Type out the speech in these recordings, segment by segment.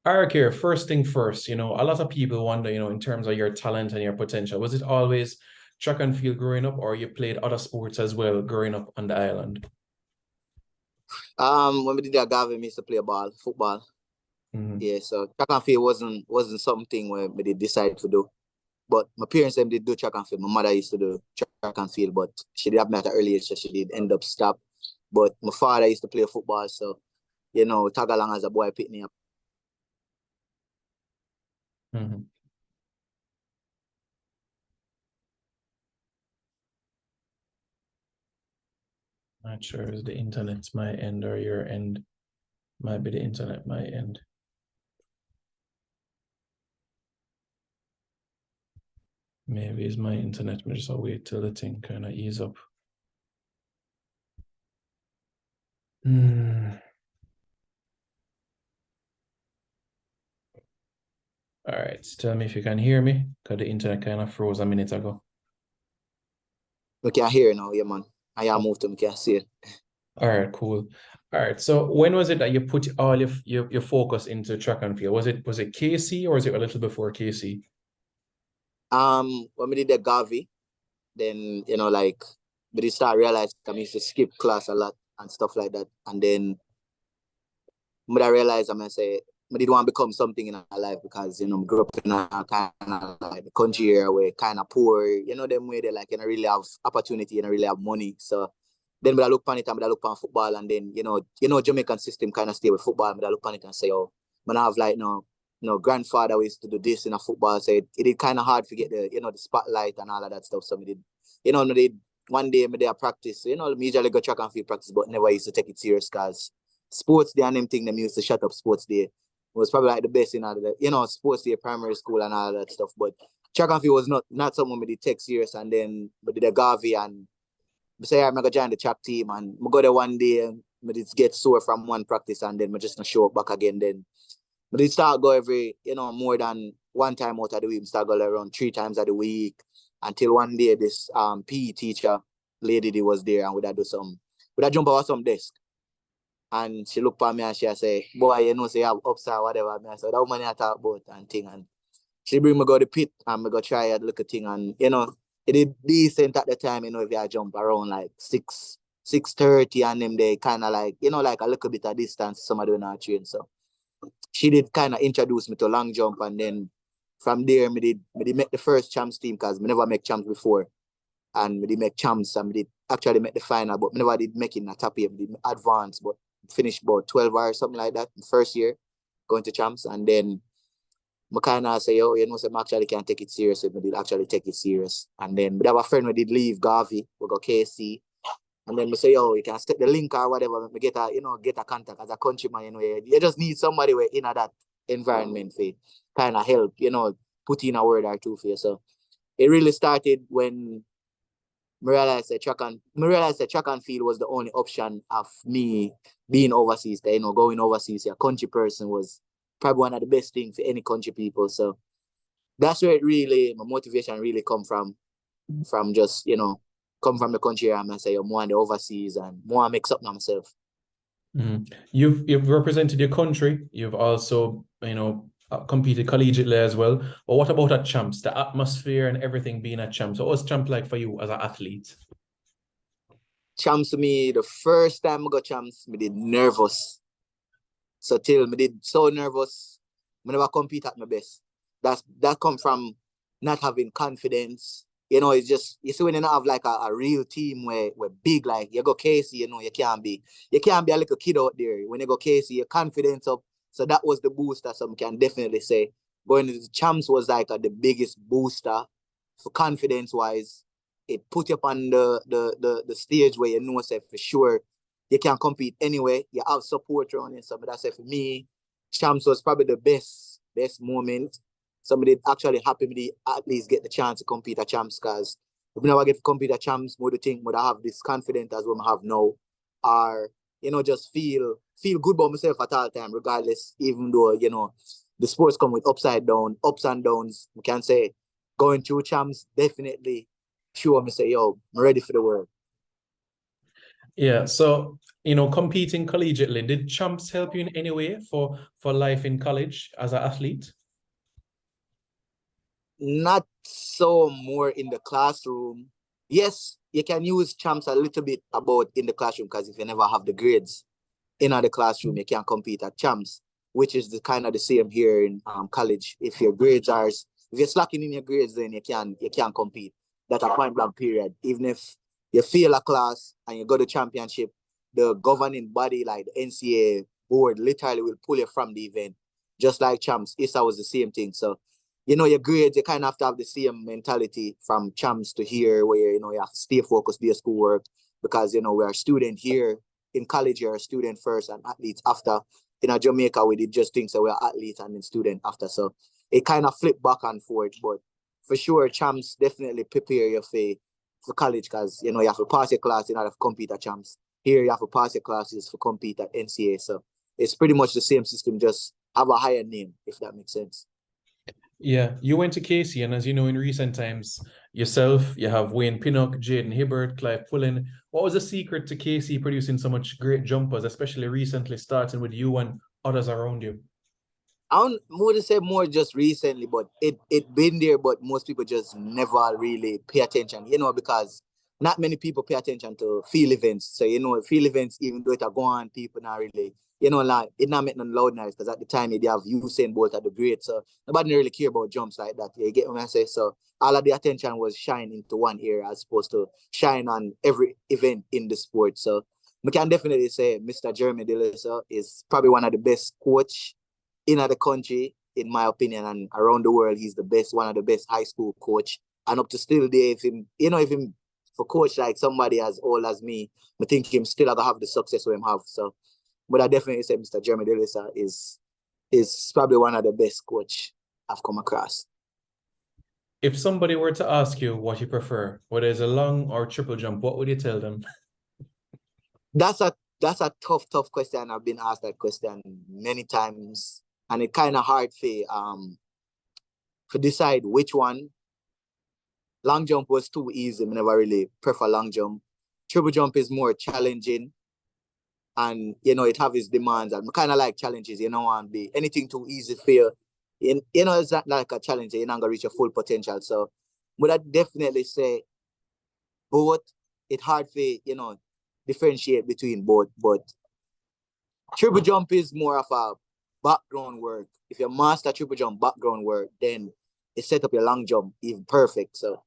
Eric here, first thing first, a lot of people wonder, in terms of your talent and your potential, was it always track and field growing up, or you played other sports as well growing up on the island? When we did that, Gavin used to play football. Mhm. Yeah, so track and field wasn't something where we did decide to do. But my parents them did do track and field. My mother used to do track and field, but she did have me at an early age, so she did end up stop. But my father used to play football, so tag along as a boy pick me up. Mhm. Not sure is the internet my end or your end. Might be the internet my end. Maybe it's my internet. We just wait till the thing kind of ease up. Hmm. All right, tell me if you can hear me, because the internet kind of froze a minute ago. We can hear now, yeah, man. I moved to me can see it. All right, cool. All right, so when was it that you put all your focus into track and field? Was it KC or was it a little before KC? When we did the Gavi, then like we did start realize I used to skip class a lot and stuff like that. And then I realized I'm gonna say I did want to become something in our life because I grew up in a kind of like the country area where kind of poor, them way they like really have opportunity and really have money. So then when I look upon it and I look upon football and then Jamaican system kind of stay with football, but I look upon it and say, oh, when I have like grandfather used to do this in a football, so it did kind of hard to get the spotlight and all of that stuff. So we did, me did one day me there practice, me usually go track and field practice, but never used to take it serious because sports day and them thing them used to shut up sports day was probably like the best in all of that, sports day, primary school and all that stuff. But track and field was not something we did take serious. And then we did a Gavi and we say I'm gonna join the track team and we go there one day and we did get sore from one practice and then we just not show up back again. Then we did start go every, more than one time out of the week. We start go around 3 times of the week until one day this PE teacher lady was there and we'd jump over some desk. And she looked at me and she say, boy, say you have ups or whatever. I said, how many I talk about and thing. And she bring me go to the pit and me go try a little thing. And, it did decent at the time, if I jump around like 6:30 and them they kind of like, like a little bit of distance, somebody when I train. So she did kind of introduce me to long jump. And then from there, me did make the first champs team because me never make champs before. And we did make champs and we did actually make the final, but we never did make it in a top year. We did advance, but finished about 12 or something like that in first year, going to champs. And then I kind of say, oh, so I actually can't take it serious. We did actually take it serious. And then we have a friend we did leave, Garvey, we go KC. And then we say, oh, you can set the link or whatever. We get a contact as a countryman, you just need somebody where in that environment for kind of help, put in a word or two for you. So it really started when I realized that track and field was the only option of me being overseas. Going overseas, a country person was probably one of the best things for any country people. So that's where my motivation really come from just, come from the country and I say I'm more on the overseas and more make something of myself. Mhm. You've represented your country. You've also, competed collegiately as well. But what about at champs? The atmosphere and everything being at champs. So what's champ like for you as an athlete? Champs to me, the first time I got champs, me did nervous. So till me did so nervous, I never compete at my best. That come from not having confidence. It's just you see when you don't have like a real team where big, like you go Casey, you can't be a little kid out there. When you go Casey, your confidence up. So that was the booster, some can definitely say. Going to the champs was like the biggest booster for confidence wise. It put you up on the stage where you know say for sure you can compete anyway. You have support around you. So that's for me, champs was probably the best moment. Somebody actually happy me at least get the chance to compete at champs because if we never get to compete at champs, more the thing would I have this confidence as we have now. Or, just feel good about myself at all time, regardless, even though, the sports come with ups and downs. We can say going through champs, definitely sure me say, yo, I'm ready for the world. Yeah, so competing collegiately, did champs help you in any way for life in college as an athlete? Not so more in the classroom. Yes, you can use champs a little bit about in the classroom because if you never have the grades in the classroom, you can't compete at champs, which is the kind of the same here in college. If your grades are if you're slacking in your grades, then you can't compete. That's a point blank period. Even if you fail a class and you go to championship, the governing body like the NCAA board literally will pull you from the event. Just like champs, ISSA was the same thing. So your grades, you kind of have to have the same mentality from champs to here, where, you have to stay focused, do your schoolwork, because, we are a student here. In college, you're a student first and athletes after. In Jamaica, we did just think so we're athletes and then student after. So it kind of flipped back and forth. But for sure, champs definitely prepare you for college because, you have to pass your class in order to compete at champs. Here, you have to pass your classes to compete at NCAA. So it's pretty much the same system, just have a higher name, if that makes sense. Yeah, you went to Casey, and as you know, in recent times, yourself, you have Wayne Pinnock, Jaden Hibbert, Clive Pullen. What was the secret to Casey producing so much great jumpers, especially recently, starting with you and others around you? I don't more to say more just recently, but it been there, but most people just never really pay attention, because not many people pay attention to field events. So, field events, even though it are going, people not really, like it not make no loud noise because at the time they have Usain Bolt at the great. So nobody really care about jumps like that. You get what I say? So all of the attention was shine into one area as opposed to shine on every event in the sport. So we can definitely say Mr. Jeremy DeLisa is probably one of the best coach in the country, in my opinion, and around the world. He's the best, one of the best high school coach. And up to still there, if him for coach like somebody as old as me, I think him still gonna have the success we him have. So, but I definitely say Mr. Jeremy Delisa is probably one of the best coach I've come across. If somebody were to ask you what you prefer, whether it's a long or triple jump, what would you tell them? That's a tough question. I've been asked that question many times, and it kind of hard for decide which one. Long jump was too easy. I never really prefer long jump. Triple jump is more challenging, and it have its demands. And kind of like challenges. You don't want to be anything too easy for you. It's not like a challenge. You're not gonna reach your full potential. So, would I definitely say both? It's hard for differentiate between both, but triple jump is more of a background work. If you master triple jump background work, then it set up your long jump even perfect. So,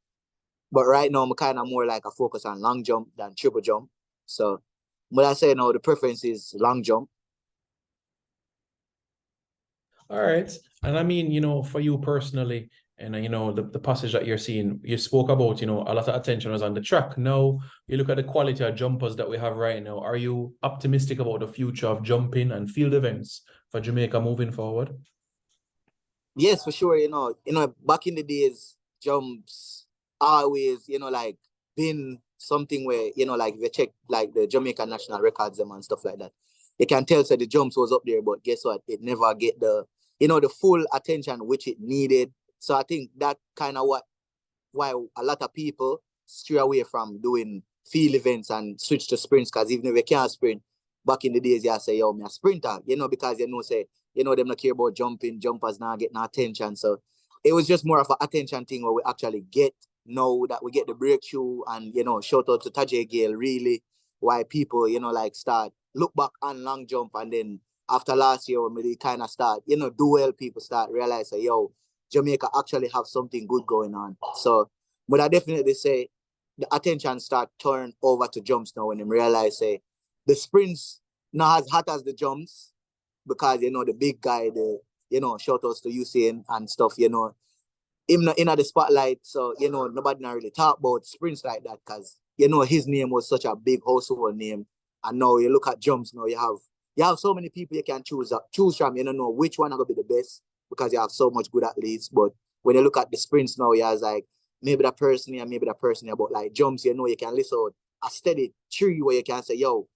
but right now I'm kind of more like a focus on long jump than triple jump. So, but I say no, the preference is long jump. All right. And I mean, for you personally, and the passage that you're seeing, you spoke about, a lot of attention was on the track. Now you look at the quality of jumpers that we have right now. Are you optimistic about the future of jumping and field events for Jamaica moving forward? Yes, for sure. Back in the days, jumps always, like been something where, like if you check like the Jamaican national records them and stuff like that, you can tell so the jumps was up there, but guess what? It never get the full attention which it needed. So I think that kind of why a lot of people stray away from doing field events and switch to sprints, because even if you can't sprint, back in the days, you say, yo, me a sprinter, because say, them not care about jumping, jumpers now get no attention. So it was just more of an attention thing where we actually get now that we get the breakthrough. And, shout out to Tajay Gale, really, why people, like start look back on long jump. And then after last year, when we kind of start, do well, people start realizing, yo, Jamaica actually have something good going on. So, but I definitely say the attention start turn over to jumps now when they realize, say, the sprints not as hot as the jumps, because the big guy, shout outs to Usain and stuff, him in the spotlight. So nobody not really talk about sprints like that, because his name was such a big household name. And now you look at jumps, now you have so many people you can choose from. You don't know which one are gonna be the best because you have so much good athletes. But when you look at the sprints now, you have like maybe that person here, maybe that person here. But like jumps, you can list out a steady tree where you can say, yo,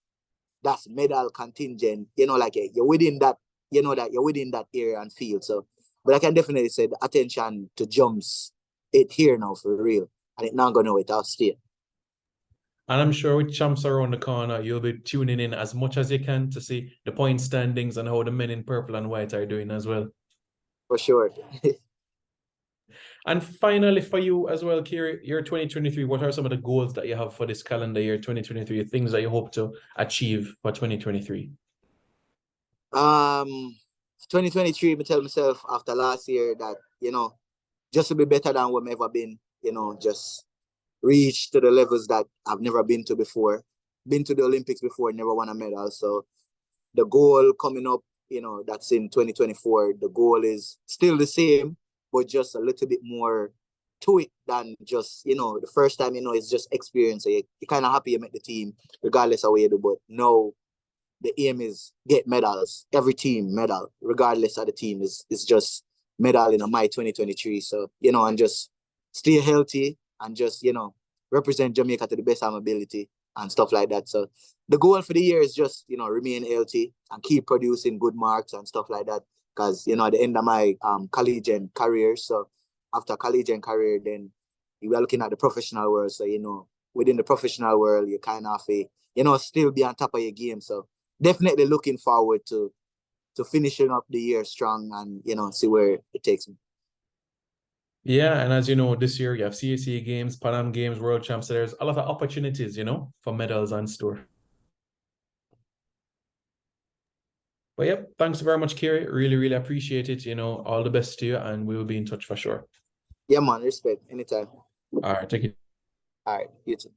that's medal contingent, like you're within that, that you're within that area and field. So, but I can definitely say the attention to jumps, it here now for real. And it's not going to wait, I'll stay. And I'm sure with champs around the corner, you'll be tuning in as much as you can to see the point standings and how the men in purple and white are doing as well. For sure. And finally, for you as well, Carey, year 2023, what are some of the goals that you have for this calendar year 2023, things that you hope to achieve for 2023? 2023, I tell myself after last year that, just to be better than what I've ever been, just reach to the levels that I've never been to before. Been to the Olympics before, never won a medal. So the goal coming up, that's in 2024, the goal is still the same, but just a little bit more to it than just, the first time, it's just experience. So you're kind of happy you met the team, regardless of what you do. But no, the aim is get medals. Every team medal, regardless of the team, is just medal in my 2023. So, and just stay healthy and just, represent Jamaica to the best of my ability and stuff like that. So the goal for the year is just, remain healthy and keep producing good marks and stuff like that. Because, at the end of my collegiate career, so after collegiate career, then you are looking at the professional world. So, within the professional world, you kind of, still be on top of your game. So definitely looking forward to finishing up the year strong and, see where it takes me. Yeah, and as you know, this year you have CAC Games, Pan Am Games, World Champs. So there's a lot of opportunities, for medals on store. But yep, thanks very much, Carey. Really, really appreciate it. All the best to you, and we will be in touch for sure. Yeah, man, respect. Anytime. All right, take it. All right, you too.